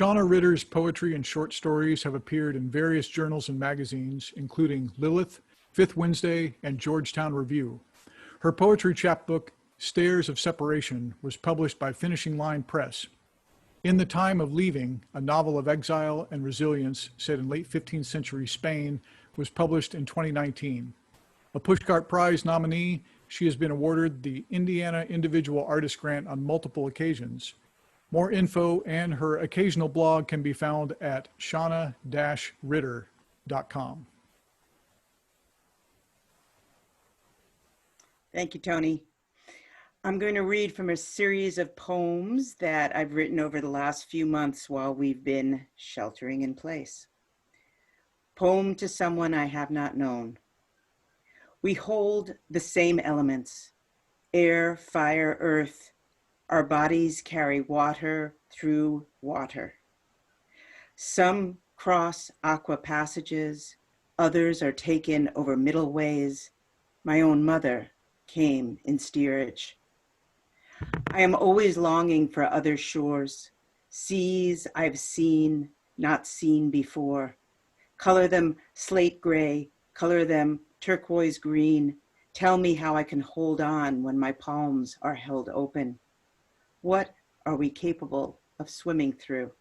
Shana Ritter's poetry and short stories have appeared in various journals and magazines, including Lilith, Fifth Wednesday, and Georgetown Review. Her poetry chapbook, Stairs of Separation, was published by Finishing Line Press. In the Time of Leaving, a novel of exile and resilience set in late 15th century Spain, was published in 2019. A Pushcart Prize nominee, she has been awarded the Indiana Individual Artist Grant on multiple occasions. More info and her occasional blog can be found at shana-ritter.com. Thank you, Tony. I'm going to read from a series of poems that I've written over the last few months while we've been sheltering in place. Poem to someone I have not known. We hold the same elements, air, fire, earth. Our bodies carry water through water. Some cross aqua passages, others are taken over middle ways. My own mother came in steerage. I am always longing for other shores, seas I've seen, not seen before. Color them slate gray, color them turquoise green. Tell me how I can hold on when my palms are held open. What are we capable of swimming through?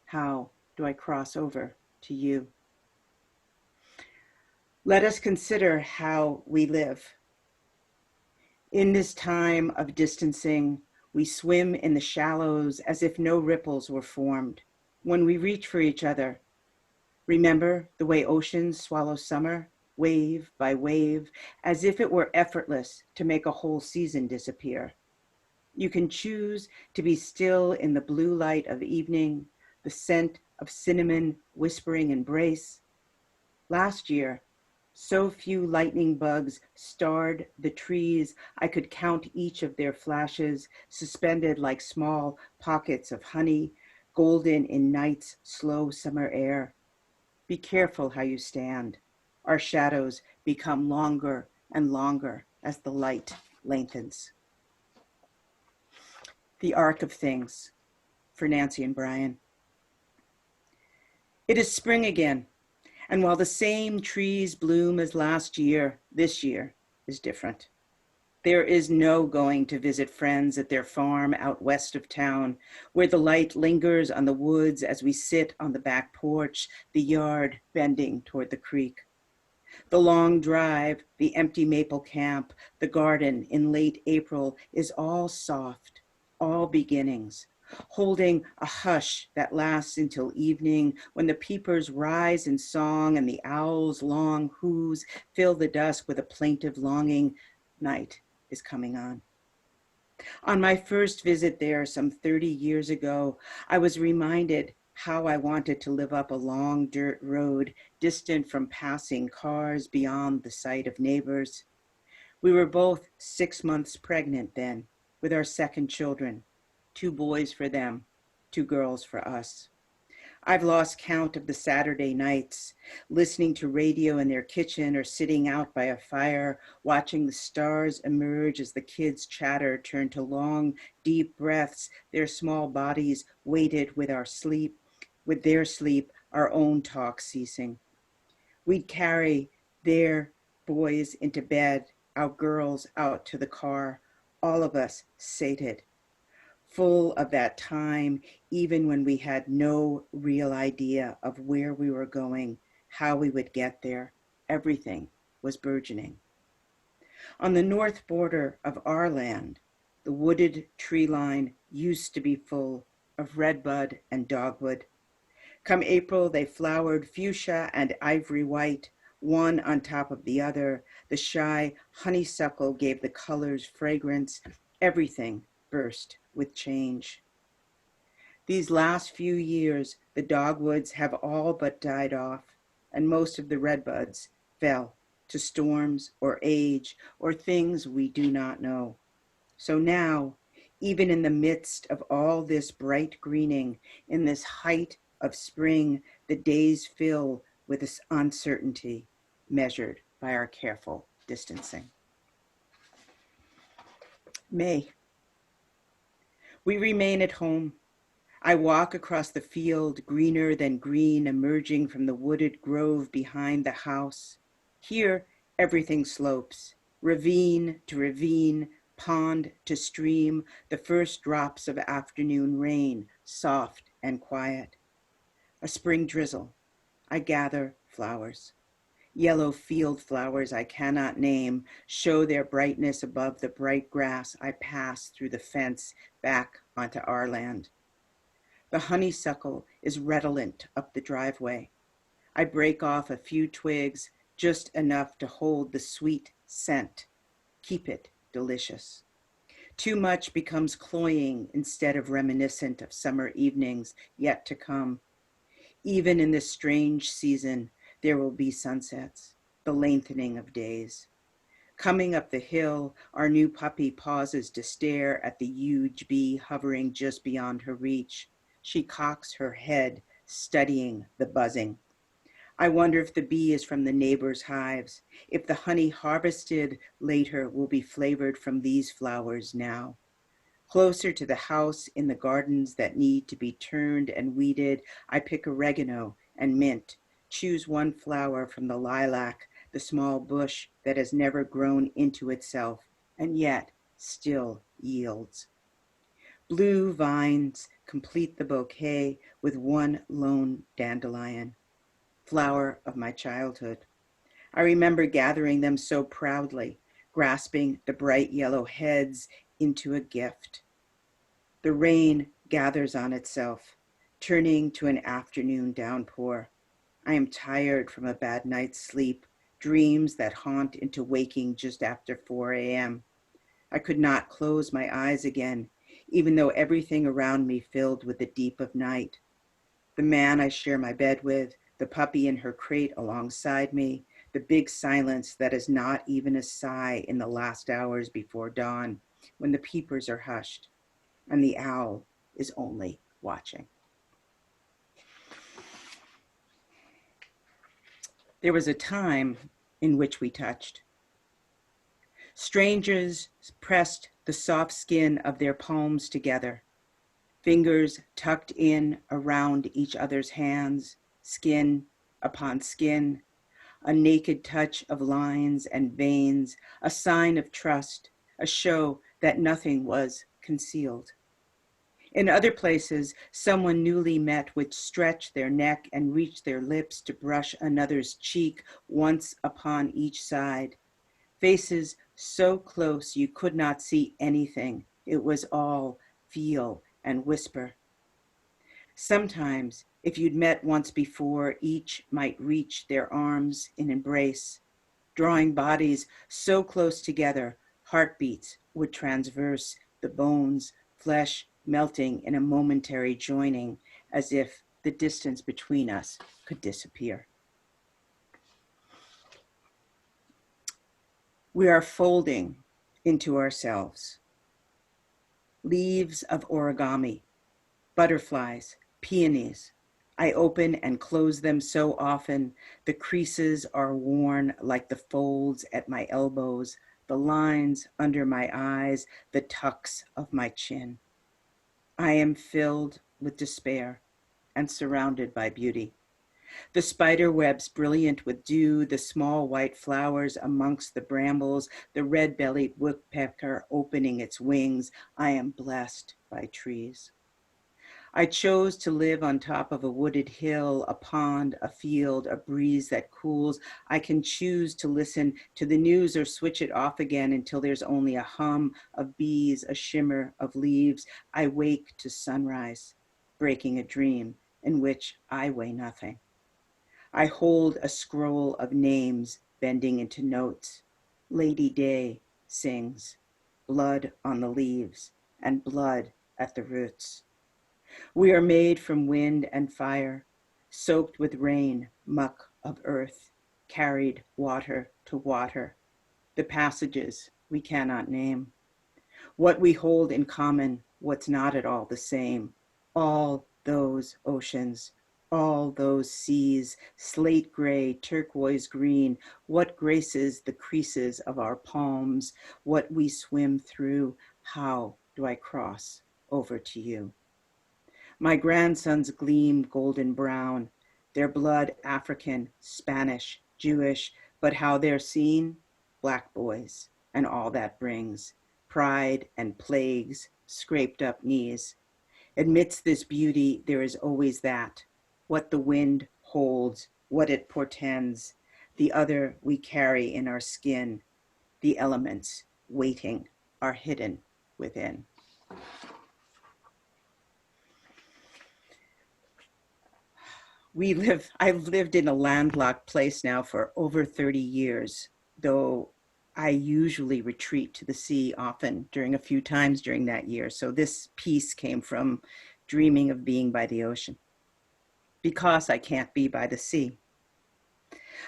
How do I cross over to you? Let us consider how we live. In this time of distancing, we swim in the shallows as if no ripples were formed. When we reach for each other, remember the way oceans swallow summer, wave by wave, as if it were effortless to make a whole season disappear. You can choose to be still in the blue light of evening, the scent of cinnamon whispering embrace. Last year, so few lightning bugs starred the trees, I could count each of their flashes, suspended like small pockets of honey, golden in night's slow summer air. Be careful how you stand. Our shadows become longer and longer as the light lengthens. The Arc of Things, for Nancy and Brian. It is spring again. And while the same trees bloom as last year, this year is different. There is no going to visit friends at their farm out west of town, where the light lingers on the woods as we sit on the back porch, the yard bending toward the creek. The long drive, the empty maple camp, the garden in late April is all soft, all beginnings, holding a hush that lasts until evening when the peepers rise in song and the owl's long hoos fill the dusk with a plaintive longing. Night is coming on. On my first visit there some 30 years ago, I was reminded how I wanted to live up a long dirt road, distant from passing cars, beyond the sight of neighbors. We were both 6 months pregnant then, with our second children. 2 boys for them, 2 girls for us. I've lost count of the Saturday nights, listening to radio in their kitchen or sitting out by a fire, watching the stars emerge as the kids' chatter turned to long, deep breaths, their small bodies weighted with their sleep, our own talk ceasing. We'd carry their boys into bed, our girls out to the car, all of us sated, full of that time, even when we had no real idea of where we were going, how we would get there. Everything was burgeoning. On the north border of our land, the wooded tree line used to be full of redbud and dogwood. Come April, they flowered fuchsia and ivory white, one on top of the other. The shy honeysuckle gave the colors fragrance. Everything burst with change. These last few years, the dogwoods have all but died off, and most of the redbuds fell to storms or age or things we do not know. So now, even in the midst of all this bright greening, in this height of spring, the days fill with this uncertainty measured by our careful distancing. May. We remain at home. I walk across the field, greener than green, emerging from the wooded grove behind the house. Here, everything slopes, ravine to ravine, pond to stream, the first drops of afternoon rain, soft and quiet. A spring drizzle. I gather flowers. Yellow field flowers I cannot name show their brightness above the bright grass I pass through the fence back onto our land. The honeysuckle is redolent up the driveway. I break off a few twigs, just enough to hold the sweet scent. Keep it delicious. Too much becomes cloying instead of reminiscent of summer evenings yet to come. Even in this strange season, there will be sunsets, the lengthening of days. Coming up the hill, our new puppy pauses to stare at the huge bee hovering just beyond her reach. She cocks her head, studying the buzzing. I wonder if the bee is from the neighbors' hives, if the honey harvested later will be flavored from these flowers now. Closer to the house, in the gardens that need to be turned and weeded, I pick oregano and mint, choose one flower from the lilac, the small bush that has never grown into itself and yet still yields. Blue vines complete the bouquet with one lone dandelion, flower of my childhood. I remember gathering them so proudly, grasping the bright yellow heads into a gift. The rain gathers on itself, turning to an afternoon downpour. I am tired from a bad night's sleep, dreams that haunt into waking just after 4 a.m. I could not close my eyes again, even though everything around me filled with the deep of night. The man I share my bed with, the puppy in her crate alongside me, the big silence that is not even a sigh in the last hours before dawn, when the peepers are hushed and the owl is only watching. There was a time in which we touched. Strangers pressed the soft skin of their palms together, fingers tucked in around each other's hands, skin upon skin, a naked touch of lines and veins, a sign of trust, a show that nothing was concealed. In other places, someone newly met would stretch their neck and reach their lips to brush another's cheek once upon each side. Faces so close you could not see anything. It was all feel and whisper. Sometimes, if you'd met once before, each might reach their arms in embrace. Drawing bodies so close together, heartbeats would transverse the bones, flesh melting in a momentary joining, as if the distance between us could disappear. We are folding into ourselves. Leaves of origami, butterflies, peonies. I open and close them so often, the creases are worn like the folds at my elbows, the lines under my eyes, the tucks of my chin. I am filled with despair and surrounded by beauty. The spider webs brilliant with dew, the small white flowers amongst the brambles, the red-bellied woodpecker opening its wings. I am blessed by trees. I chose to live on top of a wooded hill, a pond, a field, a breeze that cools. I can choose to listen to the news or switch it off again until there's only a hum of bees, a shimmer of leaves. I wake to sunrise, breaking a dream in which I weigh nothing. I hold a scroll of names bending into notes. Lady Day sings, blood on the leaves and blood at the roots. We are made from wind and fire, soaked with rain, muck of earth, carried water to water, the passages we cannot name. What we hold in common, what's not at all the same. All those oceans, all those seas, slate gray, turquoise green, what graces the creases of our palms, what we swim through, how do I cross over to you? My grandsons gleam golden brown, their blood African, Spanish, Jewish, but how they're seen? Black boys, and all that brings pride and plagues, scraped up knees. Amidst this beauty, there is always that, what the wind holds, what it portends, the other we carry in our skin, the elements waiting are hidden within. I've lived in a landlocked place now for over 30 years, though I usually retreat to the sea often during a few times during that year. So this piece came from dreaming of being by the ocean because I can't be by the sea.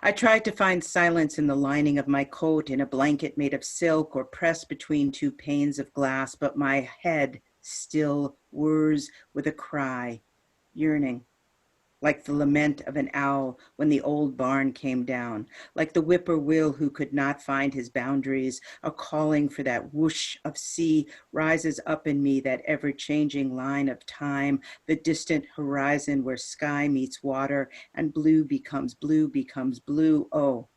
I tried to find silence in the lining of my coat, in a blanket made of silk or pressed between two panes of glass, but my head still whirs with a cry, yearning, like the lament of an owl when the old barn came down, like the whippoorwill who could not find his boundaries. A calling for that whoosh of sea rises up in me, that ever-changing line of time, the distant horizon where sky meets water and blue becomes blue becomes blue. Oh,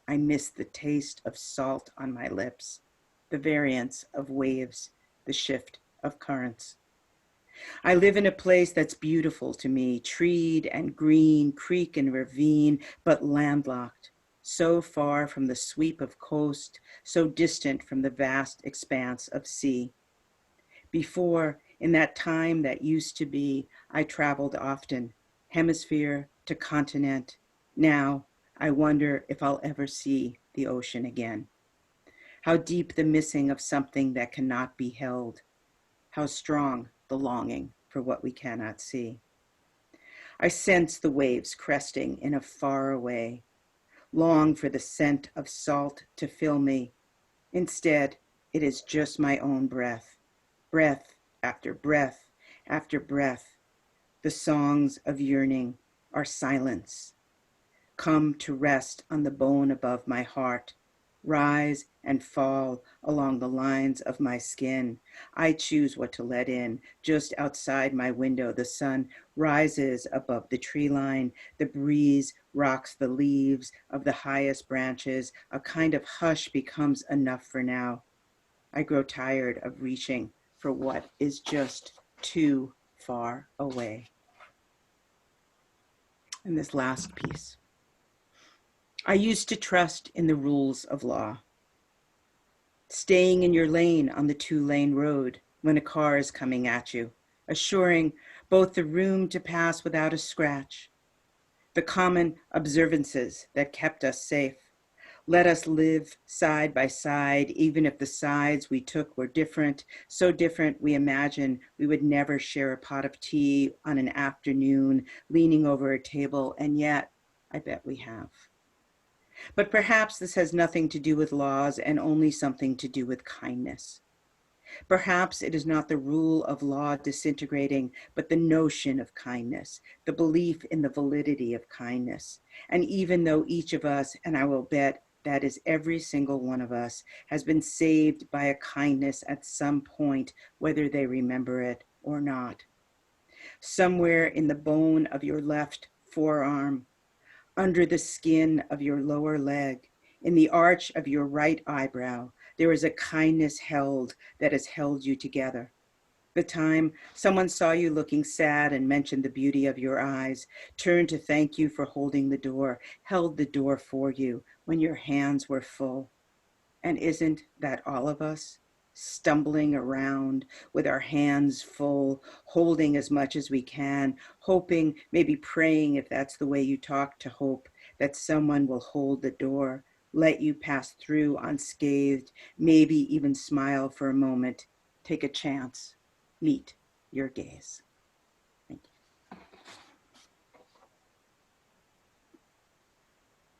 I miss the taste of salt on my lips, the variance of waves, the shift of currents. I live in a place that's beautiful to me, treed and green, creek and ravine, but landlocked, so far from the sweep of coast, so distant from the vast expanse of sea. Before, in that time that used to be, I traveled often, hemisphere to continent. Now, I wonder if I'll ever see the ocean again. How deep the missing of something that cannot be held. How strong the longing for what we cannot see. I sense the waves cresting in a faraway, long for the scent of salt to fill me. Instead, it is just my own breath, breath after breath after breath. The songs of yearning are silence. Come to rest on the bone above my heart, rise and fall along the lines of my skin. I choose what to let in. Just outside my window, the sun rises above the tree line. The breeze rocks the leaves of the highest branches. A kind of hush becomes enough for now. I grow tired of reaching for what is just too far away. And this last piece. I used to trust in the rules of law. Staying in your lane on the 2-lane road when a car is coming at you, assuring both the room to pass without a scratch, the common observances that kept us safe. Let us live side by side, even if the sides we took were different, so different we imagine we would never share a pot of tea on an afternoon, leaning over a table, and yet I bet we have. But perhaps this has nothing to do with laws and only something to do with kindness. Perhaps it is not the rule of law disintegrating, but the notion of kindness, the belief in the validity of kindness. And even though each of us, and I will bet that is every single one of us, has been saved by a kindness at some point, whether they remember it or not. Somewhere in the bone of your left forearm, under the skin of your lower leg, in the arch of your right eyebrow, there is a kindness held that has held you together. The time someone saw you looking sad and mentioned the beauty of your eyes, turned to thank you for holding the door, held the door for you when your hands were full. And isn't that all of us? Stumbling around with our hands full, holding as much as we can, hoping, maybe praying if that's the way you talk to hope, that someone will hold the door, let you pass through unscathed, maybe even smile for a moment, take a chance, meet your gaze.